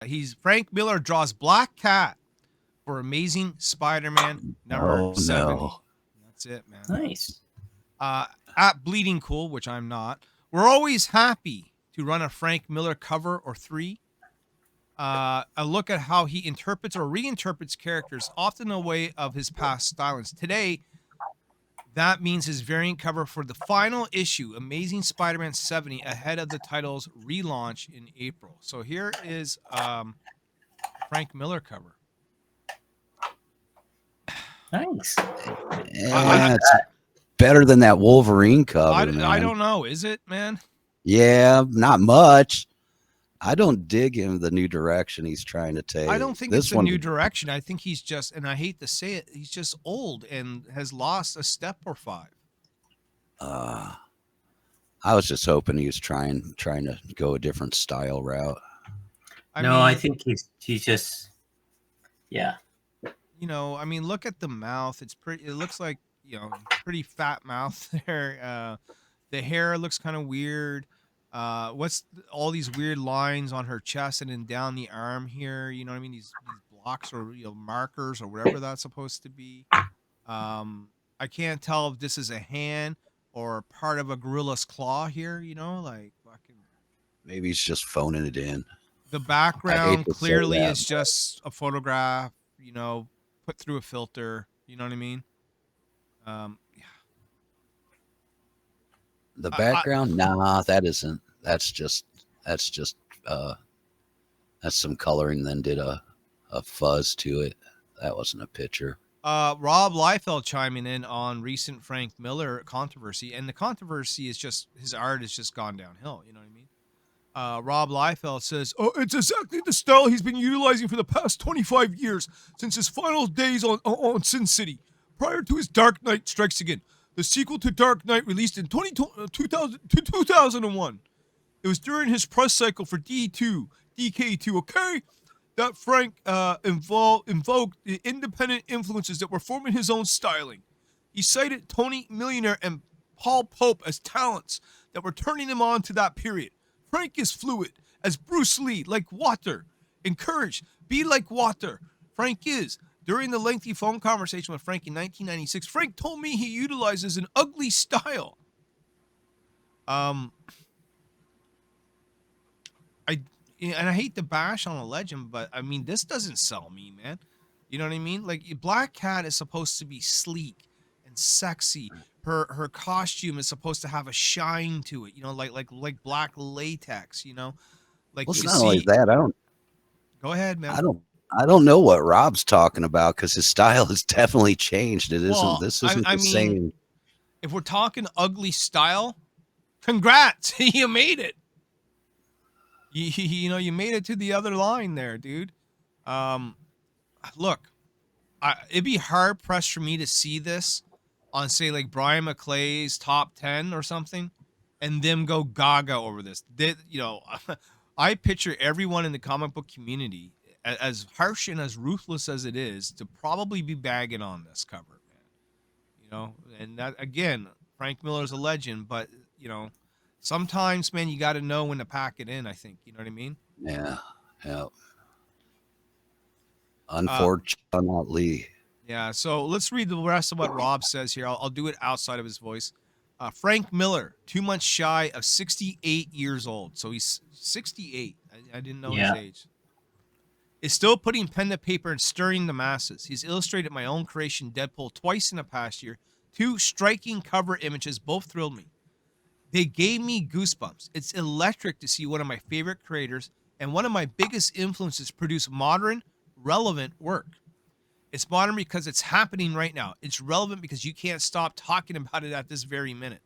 He's Frank Miller draws Black Cat for Amazing Spider-Man number Oh 70. no. That's it, man. Nice. Uh, at Bleeding Cool, which I'm not, we're always happy to run a Frank Miller cover or three. A look at how he interprets or reinterprets characters, often in a way of his past stylings. Today, that means his variant cover for the final issue, Amazing Spider-Man 70, ahead of the title's relaunch in April. So here is Frank Miller cover. Nice. Yeah, it's better than that Wolverine cover, man. I don't know. Is it, man? Yeah, not much. I don't dig him the new direction he's trying to take. I don't think it's a new direction. I think he's just, and I hate to say it, he's just old and has lost a step or five. I was just hoping he was trying to go a different style route. I think he's just, yeah. You know, I mean, look at the mouth. It's pretty. It looks like, you know, pretty fat mouth there. The hair looks kind of weird. What's all these weird lines on her chest and then down the arm here? You know what I mean? These blocks or, you know, markers or whatever that's supposed to be. I can't tell if this is a hand or part of a gorilla's claw here. You know, like fucking. Maybe he's just phoning it in. The background to say clearly that, is just a photograph. You know, put through a filter. You know what I mean? Yeah. The background, nah, that isn't. That's just that's some coloring. Then did a fuzz to it. That wasn't a picture. Rob Liefeld chiming in on recent Frank Miller controversy, and the controversy is just his art has just gone downhill. You know what I mean? Rob Liefeld says, "Oh, it's exactly the style he's been utilizing for the past 25 years since his final days on Sin City, prior to his Dark Knight Strikes Again, the sequel to Dark Knight released in 2001. It was during his press cycle for DK2, okay, that Frank invoked the independent influences that were forming his own styling. He cited Tony Millionaire and Paul Pope as talents that were turning him on to that period. Frank is fluid, as Bruce Lee, like water. Encourage, be like water. Frank is. During the lengthy phone conversation with Frank in 1996, Frank told me he utilizes an ugly style. I hate to bash on a legend, but I mean, this doesn't sell me, man. You know what I mean? Like, Black Cat is supposed to be sleek and sexy. Her costume is supposed to have a shine to it, you know, like black latex, you know. Like, Well, it's you not see. only that. Go ahead, man. I don't know what Rob's talking about because his style has definitely changed. It Well, isn't. This isn't I the mean, same. If we're talking ugly style, congrats, you made it. You know, you made it to the other line there, dude. Look, it'd be hard pressed for me to see this on, say, like Brian McClay's top 10 or something, and them go gaga over this. You know, I picture everyone in the comic book community, as harsh and as ruthless as it is, to probably be bagging on this cover, man. You know, and that, again, Frank Miller's a legend, but, you know, sometimes, man, you got to know when to pack it in, I think. You know what I mean? Yeah. Unfortunately. Yeah, so let's read the rest of what Rob says here. I'll do it outside of his voice. Frank Miller, 2 months shy of 68 years old. So he's 68. I didn't know his age. Is still putting pen to paper and stirring the masses. He's illustrated my own creation, Deadpool, twice in the past year. 2 striking cover images, both thrilled me. They gave me goosebumps. It's electric to see one of my favorite creators and one of my biggest influences produce modern, relevant work. It's modern because it's happening right now. It's relevant because you can't stop talking about it at this very minute.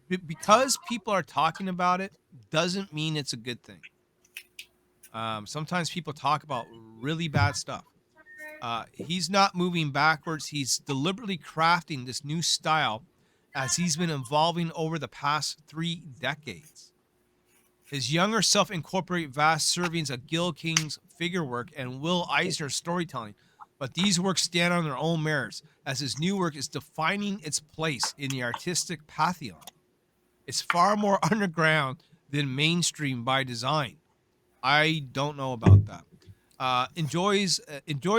Because people are talking about it doesn't mean it's a good thing. Sometimes people talk about really bad stuff. He's not moving backwards. He's deliberately crafting this new style as he's been evolving over the past 3 decades. His younger self incorporated vast servings of Gil King's figure work and Will Eisner's storytelling, but these works stand on their own merits as his new work is defining its place in the artistic pantheon. It's far more underground than mainstream by design. I don't know about that. Enjoy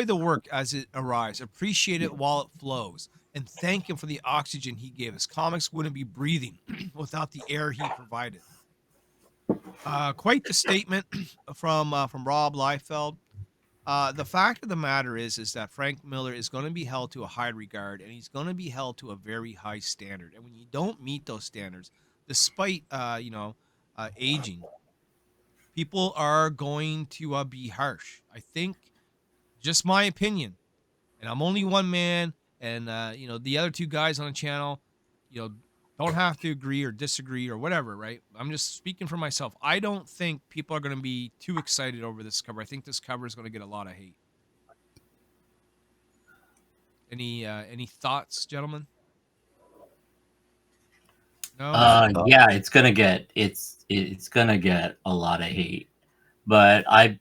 the work as it arrives. Appreciate it while it flows, and thank him for the oxygen he gave us. Comics wouldn't be breathing without the air he provided. Quite the statement from Rob Liefeld. The fact of the matter is that Frank Miller is going to be held to a high regard, and he's going to be held to a very high standard. And when you don't meet those standards, despite aging, people are going to be harsh. I think, just my opinion, and I'm only one man, and the other two guys on the channel, don't have to agree or disagree or whatever, right? I'm just speaking for myself. I don't think people are going to be too excited over this cover. I think this cover is going to get a lot of hate. Any thoughts, gentlemen? No. Yeah, it's gonna get a lot of hate, but I'm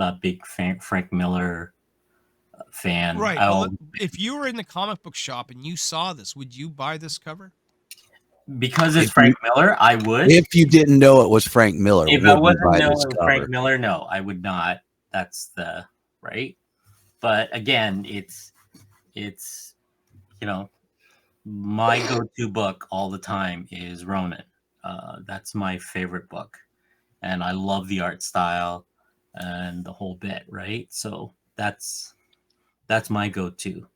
a big Frank Miller fan. Right. Well, if you were in the comic book shop and you saw this, would you buy this cover? Because it's Frank Miller, I would. If you didn't know it was Frank Miller, if I wasn't knowing Frank Miller, no, I would not. That's the right. But again, it's my go-to book all the time is Ronin. That's my favorite book, and I love the art style and the whole bit. Right. So that's my go-to.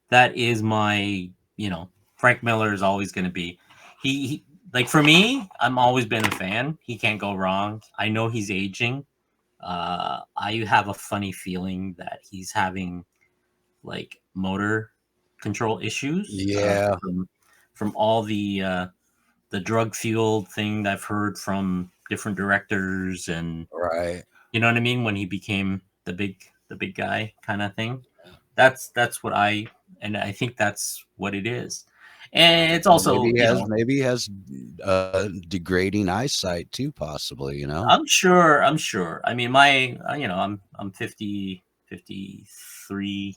That is my, Frank Miller is always going to be, he like, for me, I'm always been a fan. He can't go wrong. I know he's aging. I have a funny feeling that he's having like motor control issues. Yeah. From all the drug fueled thing I've heard from different directors, and right. You know what I mean? When he became the big guy kind of thing. That's what I think that's what it is. And it's also maybe he has degrading eyesight too, possibly, I'm sure. I mean, I'm 53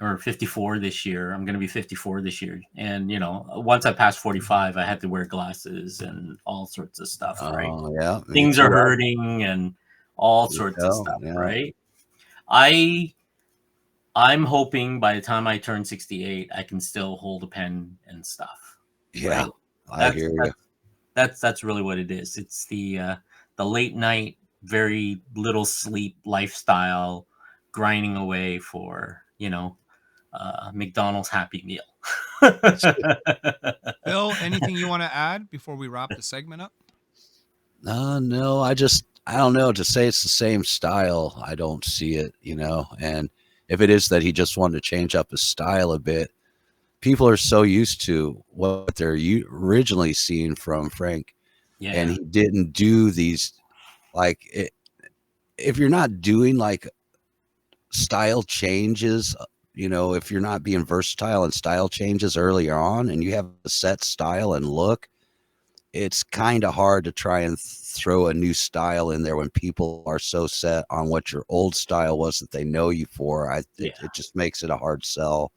or 54 this year. I'm going to be 54 this year. And, once I passed 45, I had to wear glasses and all sorts of stuff, right? Yeah. Things are hurting and all sorts of stuff, right? I'm hoping by the time I turn 68, I can still hold a pen and stuff. Yeah, right? I hear you. That's really what it is. It's the late night, very little sleep lifestyle, grinding away for McDonald's Happy Meal. Bill, anything you want to add before we wrap the segment up? No, I don't know. To say it's the same style, I don't see it, and if it is that he just wanted to change up his style a bit, people are so used to what they're originally seeing from Frank. Yeah. And he didn't do these, if you're not doing like style changes, if you're not being versatile and style changes earlier on and you have a set style and look, it's kind of hard to try and throw a new style in there when people are so set on what your old style was that they know you for. It just makes it a hard sell.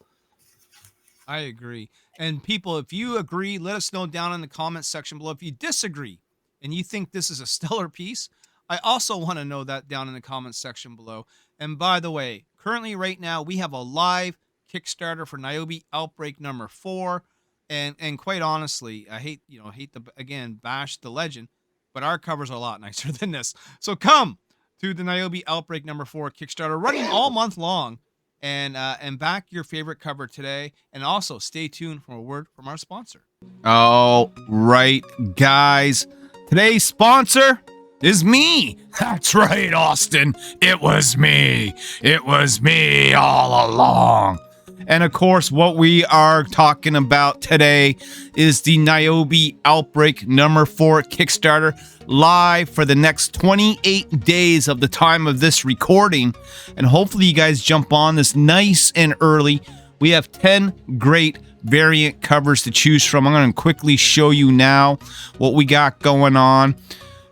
I agree. And people, if you agree, let us know down in the comments section below. If you disagree and you think this is a stellar piece, I also want to know that down in the comments section below. And by the way, currently right now, we have a live Kickstarter for Niobe Outbreak number 4. And quite honestly, I hate to again bash the legend, but our covers are a lot nicer than this. So come to the Niobe Outbreak number 4 Kickstarter, running all month long, and back your favorite cover today. And also stay tuned for a word from our sponsor. All right, guys, today's sponsor is me. That's right, Austin. It was me. It was me all along. And of course, what we are talking about today is the Niobe Outbreak number 4 Kickstarter, live for the next 28 days of the time of this recording. And hopefully you guys jump on this nice and early. We have 10 great variant covers to choose from. I'm going to quickly show you now what we got going on.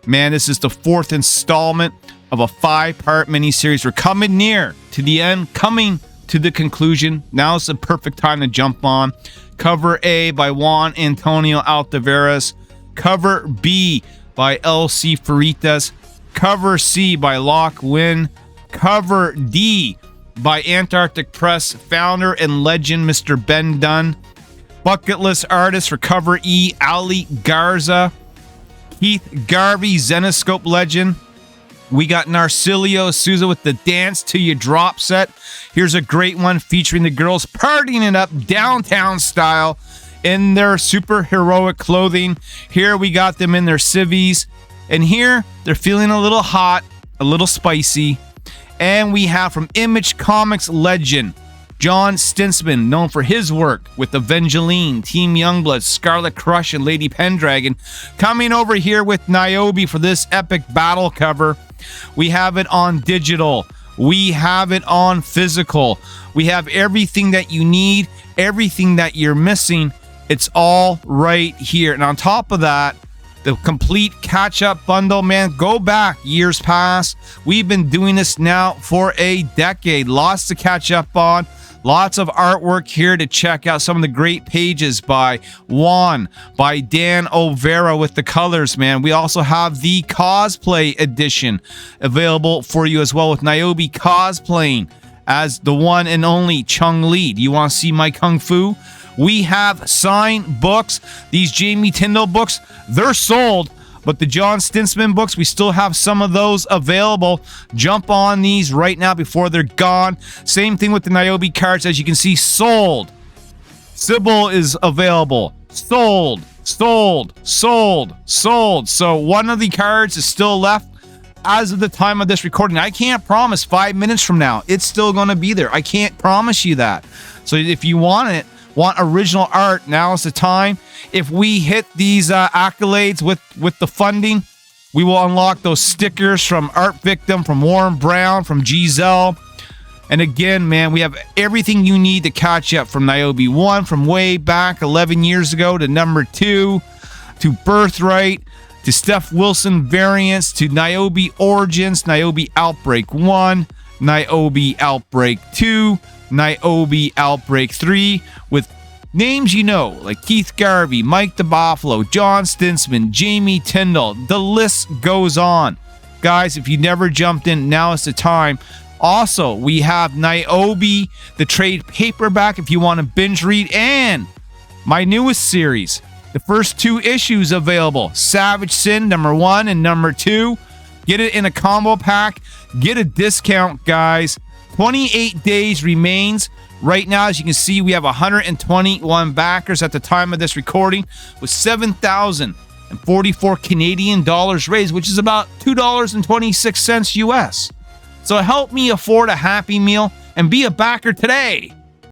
Man, this is the 4th installment of a 5-part miniseries. We're coming near to the end, coming to the conclusion. Now is the perfect time to jump on. Cover A by Juan Antonio Altaveras. Cover B by LC Faritas. Cover C by Locke Wynn. Cover D by Antarctic Press founder and legend Mr. Ben Dunn. Bucket list artist for cover E, Ali Garza. Keith Garvey, Zenoscope legend. We got Narcilio Souza with the Dance Till You Drop set. Here's a great one featuring the girls partying it up downtown style in their superheroic clothing. Here we got them in their civvies. And here they're feeling a little hot, a little spicy. And we have from Image Comics legend, John Stinsman, known for his work with Evangeline, Team Youngblood, Scarlet Crush, and Lady Pendragon, coming over here with Niobe for this epic battle cover. We have it on digital. We have it on physical. We have everything that you need, everything that you're missing. It's all right here. And on top of that, the complete catch-up bundle, man, go back years past. We've been doing this now for a decade. Lots to catch up on. Lots of artwork here to check out. Some of the great pages by Juan, by Dan Overa with the colors, man. We also have the cosplay edition available for you as well, with Niobe cosplaying as the one and only Chung Li. Do you want to see my Kung Fu? We have signed books. These Jamie Tyndall books, they're sold. But the John Stinsman books, we still have some of those available. Jump on these right now before they're gone. Same thing with the Niobe cards, as you can see, sold. Sybil is available. Sold, sold, sold, sold. So one of the cards is still left as of the time of this recording. I can't promise 5 minutes from now it's still going to be there. I can't promise you that. So if you want it, want original art, now is the time. If we hit these accolades with the funding, we will unlock those stickers from Art Victim, from Warren Brown, from Giselle. And again, man, we have everything you need to catch up from Niobe 1, from way back 11 years ago, to number 2, to Birthright, to Steph Wilson variants, to Niobe Origins, Niobe Outbreak 1, Niobe Outbreak 2, Niobe Outbreak 3, with names you know, like Keith Garvey, Mike DeBuffalo, John Stinsman, Jamie Tyndall. The list goes on. Guys, if you never jumped in, now is the time. Also, we have Niobe, the trade paperback, if you want to binge read, and my newest series, the first 2 issues available, Savage Sin, number 1 and number 2. Get it in a combo pack. Get a discount, guys. 28 days remains. Right now, as you can see, we have 121 backers at the time of this recording, with 7,044 Canadian dollars raised, which is about $2.26 US. So help me afford a Happy Meal and be a backer today.